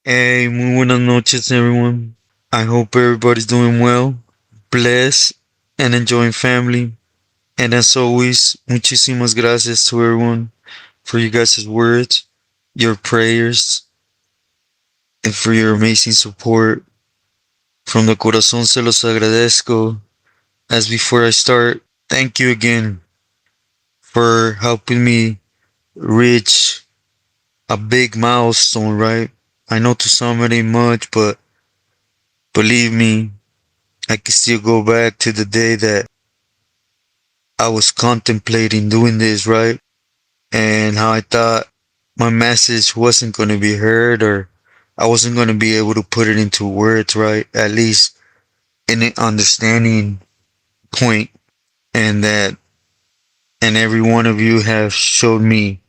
Hey, muy buenas noches, everyone. I hope everybody's doing well, blessed, and enjoying family. And as always, muchísimas gracias to everyone for you guys' words, your prayers, and for your amazing support. From the corazón se los agradezco. As before I start, thank you again for helping me reach a big milestone, right? I know to some it ain't much, but believe me, I can still go back to the day that I was contemplating doing this, right? And how I thought my message wasn't going to be heard or I wasn't going to be able to put it into words, right? At least in an understanding point. And that, and every one of you have showed me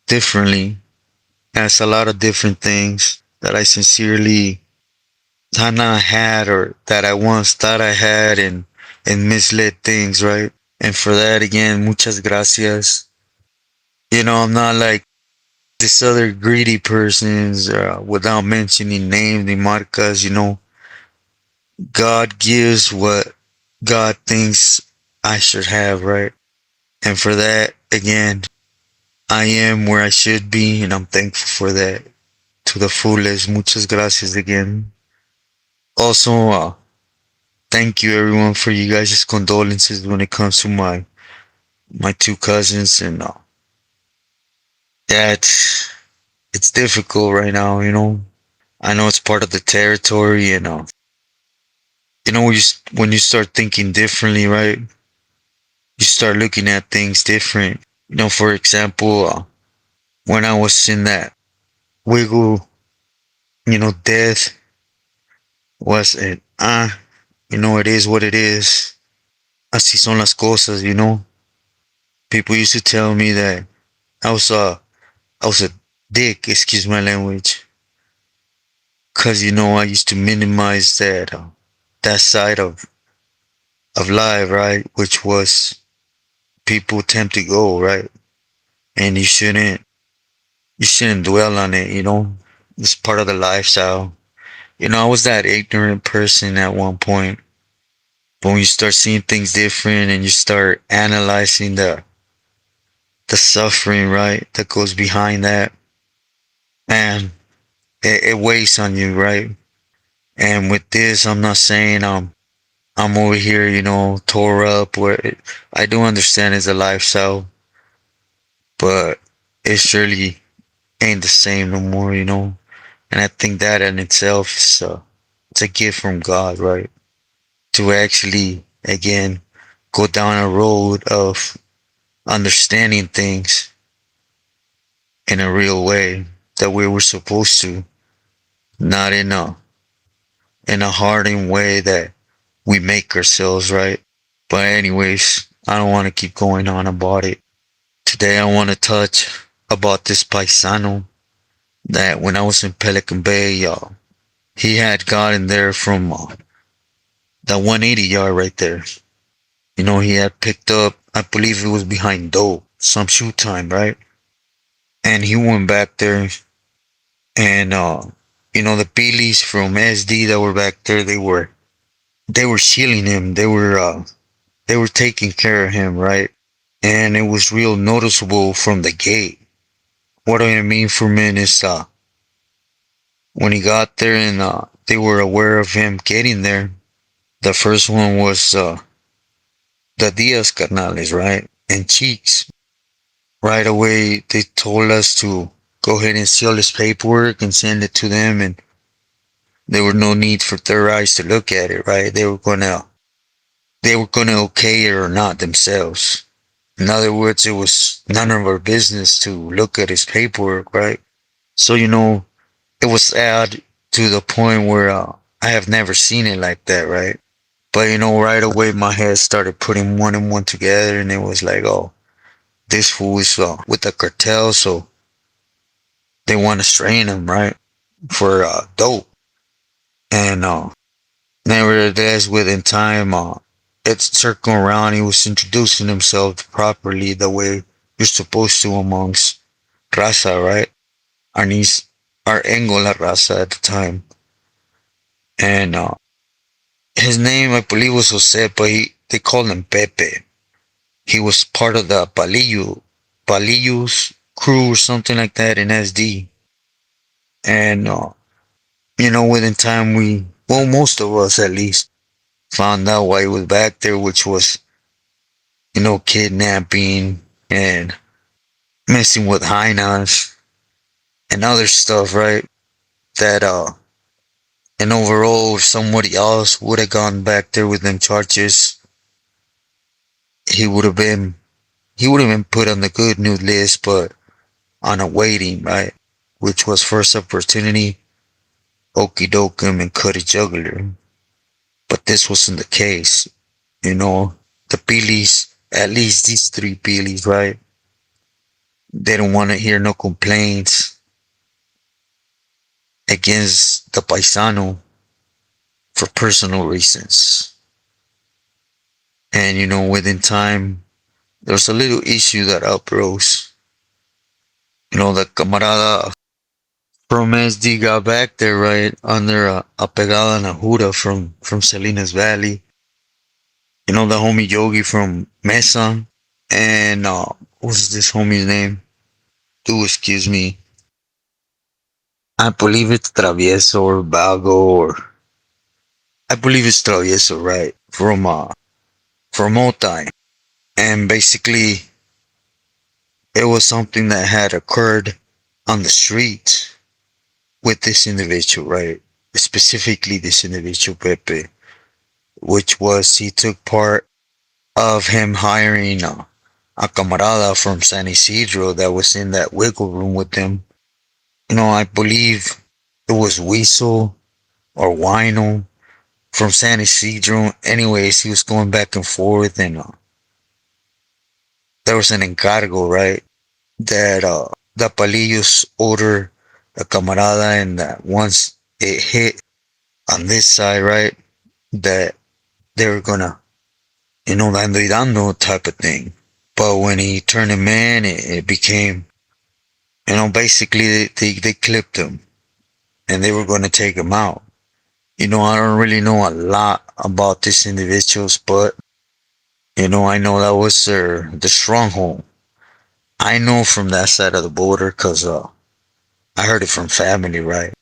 differently as a lot of different things that I sincerely had not had or that I once thought I had and misled things, right? And for that, again, muchas gracias. I'm not like this other greedy persons without mentioning names and marcas. God gives what God thinks I should have, right? And for that, again, I am where I should be, and I'm thankful for that to the fullest. Muchas gracias again. Also, thank you everyone for you guys' condolences when it comes to my two cousins, and yeah, it's difficult right now. I know it's part of the territory, and when you start thinking differently, right? You start looking at things different. For example, when I was in that wiggle, death was it. It is what it is. Así son las cosas. People used to tell me that I was a, I was a dick, excuse my language, cause I used to minimize that side of life, right? Which was people tend to go, right? And you shouldn't dwell on it. It's part of the lifestyle. I was that ignorant person at one point. But when you start seeing things different and you start analyzing the suffering, right, that goes behind that, man, it weighs on you, right? And with this, I'm not saying I'm over here, tore up. I do understand it's a lifestyle, but it surely ain't the same no more. And I think that in itself is it's a gift from God, right? To actually, again, go down a road of understanding things in a real way that we were supposed to, not in a hardened way that we make ourselves, right? But anyways, I don't want to keep going on about it. Today I want to touch about this paisano that when I was in Pelican Bay, he had gotten there from that 180 yard right there. He had picked up, I believe it was behind dope, some shoot time, right? And he went back there and, the Billies from SD that were back there, they were shielding him. They were taking care of him, right? And it was real noticeable from the gate. What I mean for men is, when he got there and, they were aware of him getting there, the first one was, the Diaz Carnales, right? And Cheeks. Right away, they told us to go ahead and seal his paperwork and send it to them, and there were no need for third eyes to look at it, right? They were gonna okay it or not themselves. In other words, it was none of our business to look at his paperwork, right? So it was sad to the point where I have never seen it like that, right? But right away my head started putting one and one together, and it was like, oh, this fool is with the cartel, so they want to strain him, right? For dope. And nevertheless, within time, it's circling around. He was introducing himself properly the way you're supposed to amongst raza, right? Our niece, our Angola Raza at the time. And his name, I believe, was Jose, but they called him Pepe. He was part of the palillos crew or something like that in SD. And, within time well, most of us at least, found out why he was back there, which was, kidnapping and messing with hyenas and other stuff, right? That, and overall, if somebody else would have gone back there with them charges, he would have been, he would have been put on the good news list, but on a waiting, right? Which was first opportunity, okey doke him and cut a jugular. But this wasn't the case. You know, the Pilis, at least these three Pilis, right? They don't want to hear no complaints against the paisano for personal reasons. And within time, there was a little issue that uprose. The camarada from SD got back there, right, under a pegada Nahuda from Salinas Valley. The homie Yogi from Mesa. And, what's this homie's name? Do excuse me. I believe it's Travieso or Vago or I believe it's Travieso, right? From Otay. And basically it was something that had occurred on the street with this individual, right? Specifically this individual Pepe, which was he took part of him hiring a camarada from San Isidro that was in that wiggle room with him. I believe it was Weasel or Wino from San Isidro. Anyways, he was going back and forth, and there was an encargo, right? That the palillos ordered a camarada, and that once it hit on this side, right, that they were gonna, dando y dando type of thing. But when he turned him in, it became, basically they clipped him and they were going to take him out. I don't really know a lot about these individuals, but, I know that was the stronghold. I know from that side of the border because I heard it from family, right?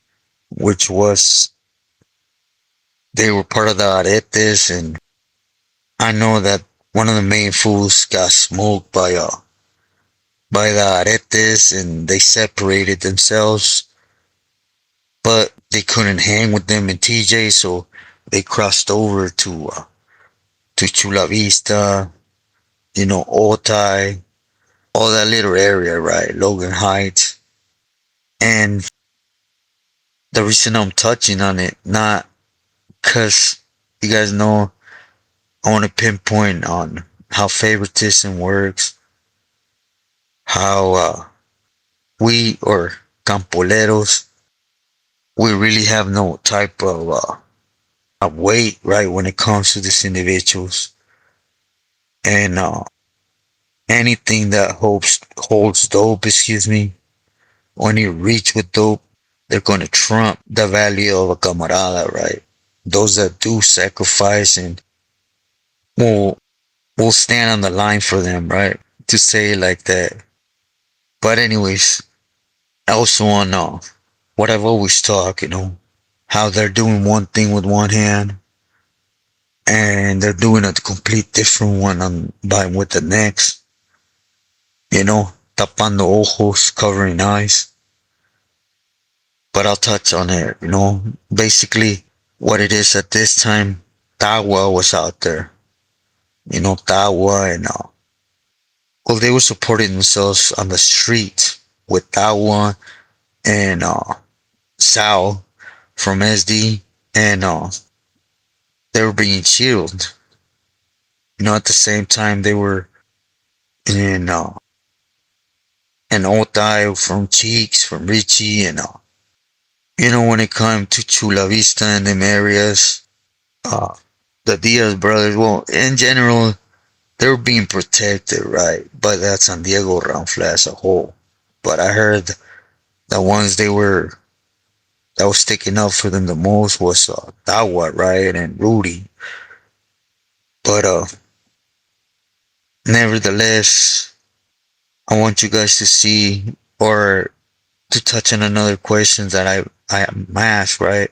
Which was, they were part of the aretes, and I know that one of the main fools got smoked by the aretes and they separated themselves, but they couldn't hang with them in TJ, so they crossed over to Chula Vista, Otay, all that little area, right? Logan Heights. And the reason I'm touching on it, not because you guys know I want to pinpoint on how favoritism works, how we or campoleros, we really have no type of weight, right, when it comes to these individuals. And anything that holds dope, excuse me, when you reach with dope, they're going to trump the value of a camarada, right? Those that do sacrifice and will stand on the line for them, right? To say it like that. But anyways, I also want to know what I've always talked, how they're doing one thing with one hand and they're doing a complete different one with the next, tapando ojos, covering eyes. But I'll touch on it, basically what it is at this time. Tawa was out there, Tawa, and well, they were supporting themselves on the street with Tawa and Sal from SD, and they were being shielded. At the same time they were in an Otay from Cheeks, from Richie, and when it came to Chula Vista and them areas, uh, the Diaz brothers, well, in general, they were being protected, right, by that San Diego Ramfla as a whole. But I heard the ones they were that was sticking up for them the most was Tawa, right, and Rudy. But nevertheless, I want you guys to see or to touch on another question that I am asked, right,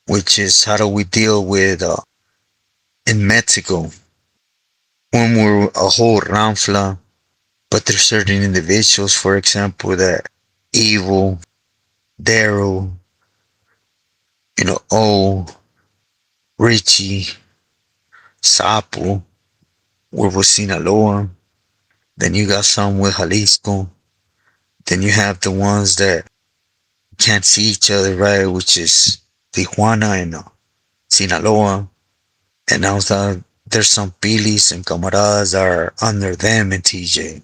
which is how do we deal with in Mexico when we're a whole ranfla, but there's certain individuals, for example, that evil, Daryl, Richie, Sapo, we're with Sinaloa. Then you got some with Jalisco. Then you have the ones that can't see each other, right? Which is Tijuana and Sinaloa. And now there's some Pilis and Camaradas that are under them in TJ.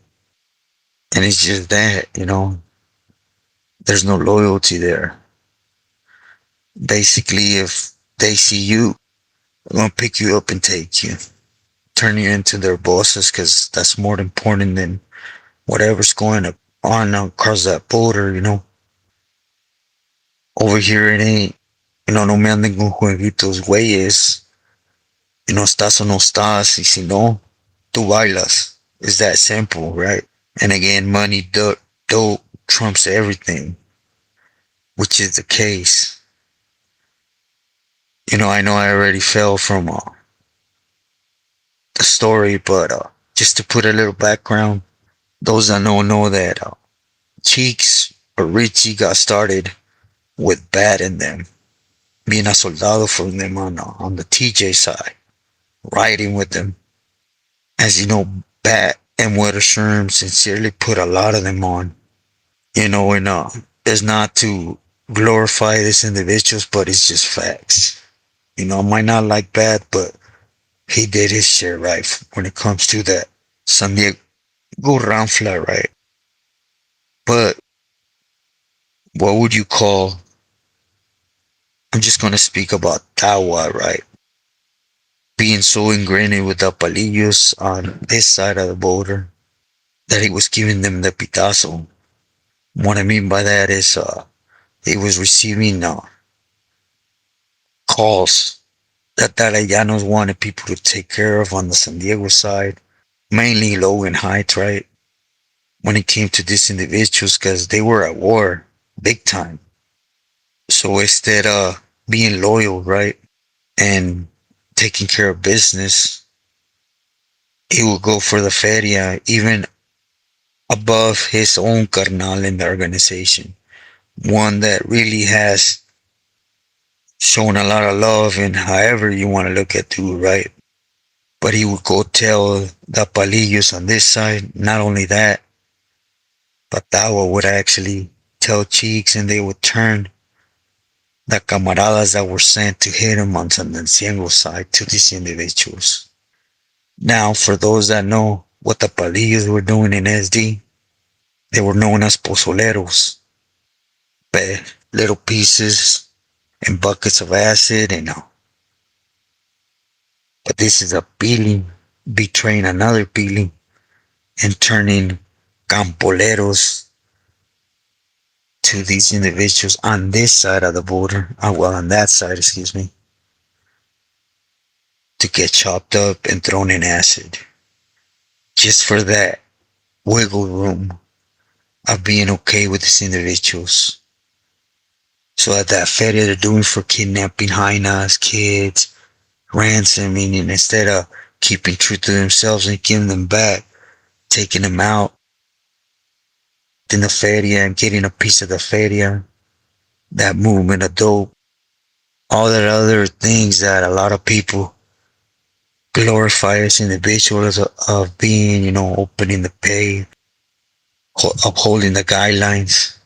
And it's just that. There's no loyalty there. Basically, if they see you, they're gonna pick you up and take you, turn you into their bosses, because that's more important than whatever's going on across that border. Over here it ain't, no me anden con jueguitos, güeyes. Estás o no estás, y si no, tú bailas. It's that simple, right? And again, money, dope trumps everything, which is the case. I know I already fell from the story, but just to put a little background, those that know that Cheeks or Richie got started with bad in them, being a soldado for them on the TJ side, riding with them. As you know, Bat and Wettersherm sincerely put a lot of them on. And it's not to glorify these individuals, but it's just facts. I might not like Bat, but he did his share right when it comes to that San Diego round flat, right? But what would you call? I'm just gonna speak about Tawa, right? Being so ingrained with the palillos on this side of the border that he was giving them the pitazo. What I mean by that is he was receiving calls that Tarayanos wanted people to take care of on the San Diego side, mainly low and heights, right? When it came to these individuals, because they were at war, big time. So instead of being loyal, right, and taking care of business, he would go for the feria, even above his own carnal in the organization. One that really has shown a lot of love and however you want to look at it, right? But he would go tell the palillos on this side, not only that, but Tawa would actually tell Cheeks, and they would turn the camaradas that were sent to hit him on San Diego side to these individuals. Now, for those that know what the palillos were doing in SD, they were known as pozoleros, little pieces and buckets of acid, but this is a pili betraying another pili and turning campoleros to these individuals on this side of the border, on that side, excuse me, to get chopped up and thrown in acid. Just for that wiggle room of being okay with these individuals. So at that feria they're doing for kidnapping hyenas, kids, ransoming, and instead of keeping true to themselves and giving them back, taking them out in the feria and getting a piece of the feria, that movement of dope, all that other things that a lot of people glorify as individuals of being, opening the pay, upholding the guidelines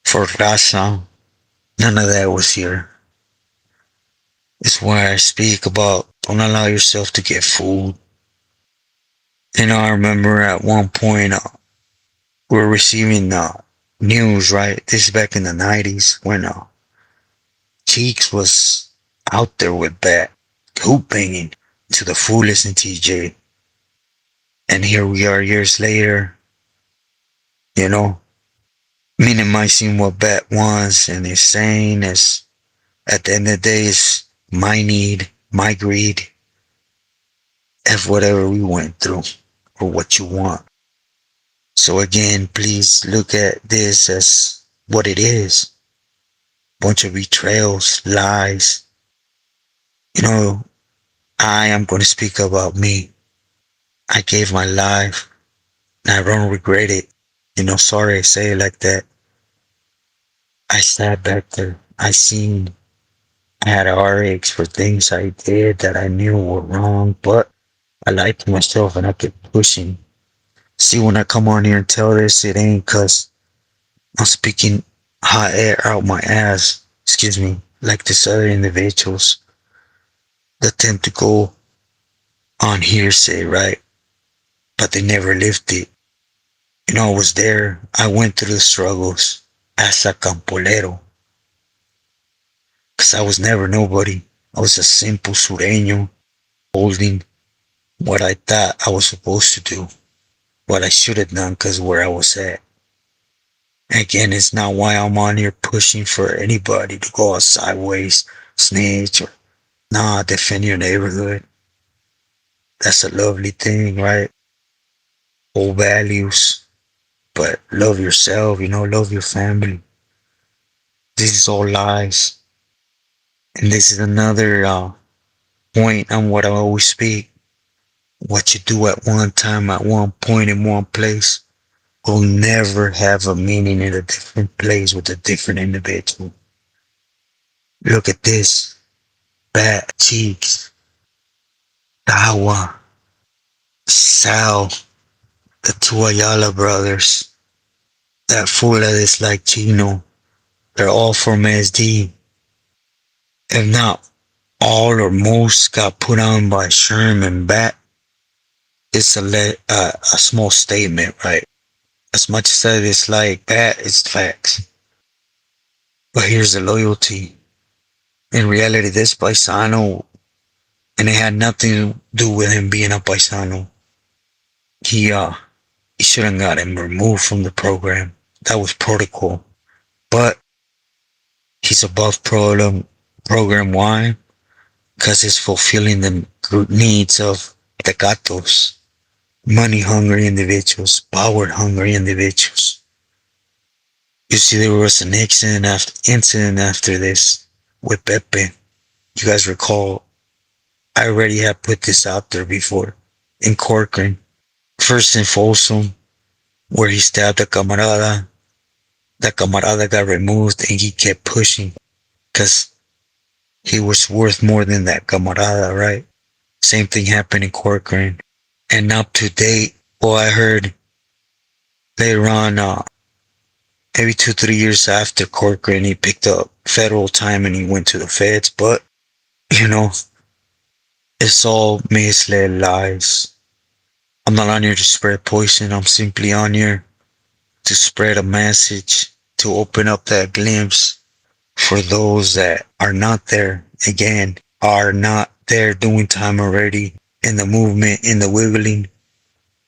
for raza. None of that was here. It's why I speak about don't allow yourself to get fooled. I remember at one point we were receiving news, right? This is back in the 90s when Cheeks was out there with Bat, hoop banging to the fullest in TJ. And here we are years later, minimizing what Bet wants and is saying is at the end of the day is my need, my greed, of whatever we went through or what you want. So again, please look at this as what it is. Bunch of betrayals, lies. You know, I am going to speak about me. I gave my life and I don't regret it. Sorry I say it like that. I sat back there. I seen I had heartaches for things I did that I knew were wrong, but I lied to myself and I kept pushing. See, when I come on here and tell this, it ain't cause I'm speaking hot air out my ass, excuse me, like this other individuals that tend to go on hearsay, right? But they never lived it. I was there. I went through the struggles as a campolero. Cause I was never nobody. I was a simple sureño holding what I thought I was supposed to do. What I should have done cause where I was at. Again, it's not why I'm on here pushing for anybody to go out sideways, snitch, or nah, defend your neighborhood. That's a lovely thing, right? Hold values, but love yourself, love your family. This is all lies. And this is another point on what I always speak. What you do at one time, at one point, in one place, will never have a meaning in a different place with a different individual. Look at this. Bat, Cheeks, Tawa, Sal, the two Ayala brothers, that fool that is like Chino. They're all from SD. If not all or most got put on by Sherman Bat, it's a small statement, right? As much as that is like Bat, it's facts. But here's the loyalty. In reality, this paisano, and it had nothing to do with him being a paisano. He shouldn't got him removed from the program. That was protocol. But he's above program. Why? Because it's fulfilling the needs of the gatos, money hungry individuals, power hungry individuals. You see, there was an incident after this with Pepe. You guys recall, I already have put this out there before in Corcoran. First in Folsom, where he stabbed a camarada. The camarada got removed and he kept pushing because he was worth more than that camarada, right? Same thing happened in Corcoran. And up to date, well, I heard later on, maybe 2-3 years after Corcoran, he picked up federal time and he went to the feds. But, you know, it's all misled lies. I'm not on here to spread poison. I'm simply on here to spread a message, to open up that glimpse for those that are not there. Again, are not there doing time already in the movement, in the wiggling.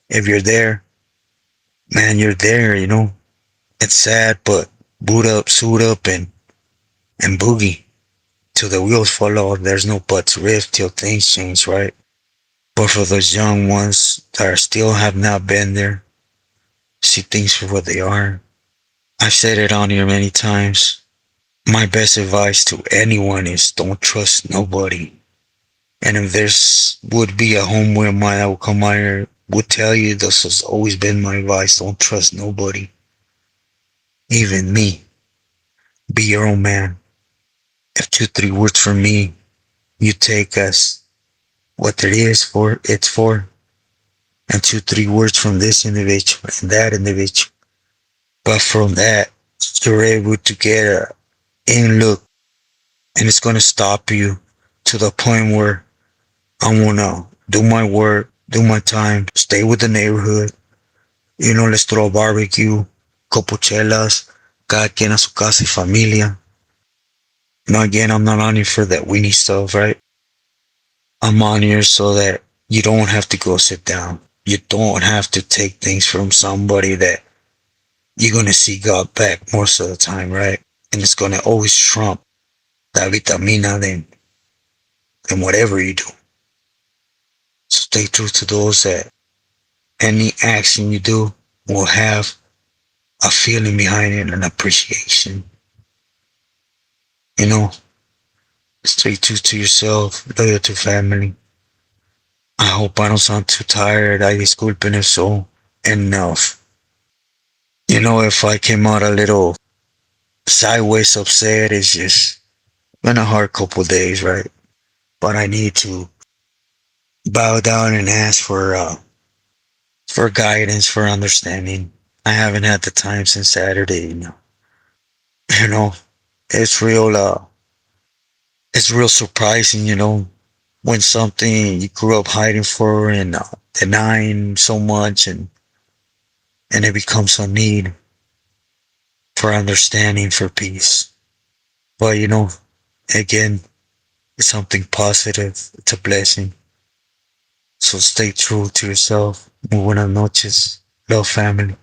If you're there, man, you're there, It's sad, but boot up, suit up, and boogie till the wheels fall off. There's no buts rift till things change, right? But for those young ones that still have not been there, see things for what they are. I've said it on here many times. My best advice to anyone is don't trust nobody. And if there's would be a homeboy of mine that will come out here, would tell you this has always been my advice. Don't trust nobody. Even me. Be your own man. If 2-3 words from me, you take as what it is for, it's for. And 2-3 words from this individual and that individual. But from that, you're able to get a in look. And it's going to stop you to the point where I want to do my work, do my time, stay with the neighborhood. Let's throw a barbecue, couple chelas, cada quien a su casa y familia. Again, I'm not on here for that weenie stuff, right? I'm on here so that you don't have to go sit down. You don't have to take things from somebody that you're gonna see God back most of the time, right? And it's gonna always trump la vitamina than whatever you do. So stay true to those that any action you do will have a feeling behind it, an appreciation. You know, stay true to yourself, loyal to family. I hope I don't sound too tired. I disculpen if so. Enough. You know, if I came out a little sideways upset, it's just been a hard couple days, right? But I need to bow down and ask for guidance, for understanding. I haven't had the time since Saturday, you know. You know, it's real it's real surprising, you know, when something you grew up hiding for and denying so much and it becomes a need for understanding, for peace. But you know, again, it's something positive. It's a blessing. So stay true to yourself. Muy buenas noches. Love family.